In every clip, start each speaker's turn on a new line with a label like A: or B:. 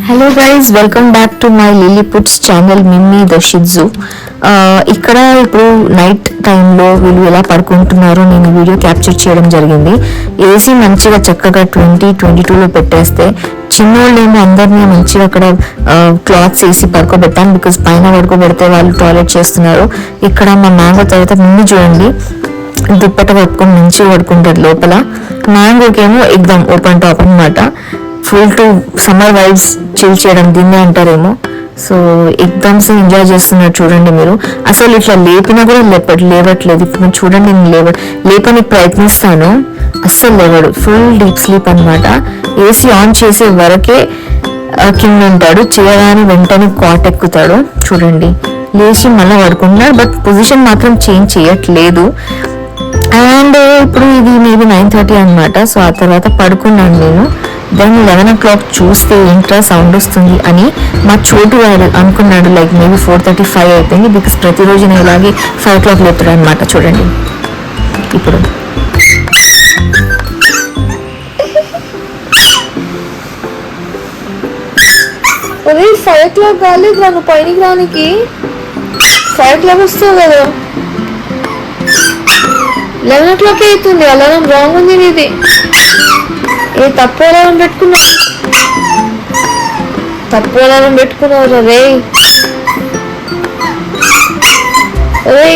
A: Hello guys, welcome back to my Lilliputs channel Mimmi the shih tzu. ఇక్కడ ఇప్పుడు night టైంలో వీళ్ళు ఎలా పడుకుంటున్నారో నేను వీడియో క్యాప్చర్ చేయడం జరిగింది. ఏసీ మంచిగా చక్కగా 2022లో పెట్టేస్తే చిన్నోళ్ళేమో అందరినీ మంచిగా అక్కడ క్లాత్స్ వేసి పడుకోబెట్టాను. బికాజ్ పైన పడుకోబెడితే వాళ్ళు టాయిలెట్ చేస్తున్నారు. ఇక్కడ మా మ్యాంగో తర్వాత ముందు చూడండి, దుప్పట పట్టుకొని మంచిగా పడుకుంటారు లోపల. మ్యాంగోకేమో ఎగ్దమ్ ఓపెన్ టాప్ అనమాట. Full to summer vibes chill చేయడం దీన్నే అంటారేమో. సో ఎగ్జామ్స్ ఎంజాయ్ చేస్తున్నారు చూడండి మీరు. అసలు ఇట్లా లేపినా కూడా లేవట్లేదు. ఇప్పుడు చూడండి, నేను లేపనికి ప్రయత్నిస్తాను, అస్సలు లేవడు. ఫుల్ డీప్ స్లీప్ అనమాట. ఏసీ ఆన్ చేసే వరకే కింద ఉంటాడు, చేయగానే వెంటనే కాట్ ఎక్కుతాడు. చూడండి, లేచి మళ్ళీ పడుకుంటున్నాడు, బట్ పొజిషన్ మాత్రం చేంజ్ చేయట్లేదు. అండ్ ఇప్పుడు ఇది మేబీ 9:30 అనమాట. సో ఆ తర్వాత పడుకున్నాను నేను. దెన్ 11 o'clock చూస్తే ఏంట్రా సౌండ్ వస్తుంది అని మా చోటు వాడు అనుకున్నాడు. లైక్ మేబీ 4:35 అయిపోయింది. బికాస్ ప్రతిరోజు నేను ఇలాగే 5 o'clock లేపుతాడు అనమాట. చూడండి ఇప్పుడు
B: అదే 5 o'clock కాలేదు నన్ను పైనకి రానికి. 5 o'clock వస్తావు కదా, 11 o'clock అవుతుంది. అలారం రాంగ్ ఉంది ఇది. తప్పు అలారం పెట్టుకున్నావు రే. అదే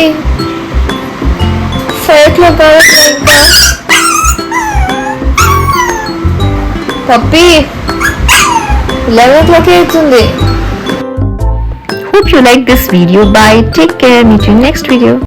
B: 5 o'clock కావాలి ఇంకా. పప్పి 11 o'clock అవుతుంది.
A: Hope you like this video. Bye. Take care. Meet you in next video.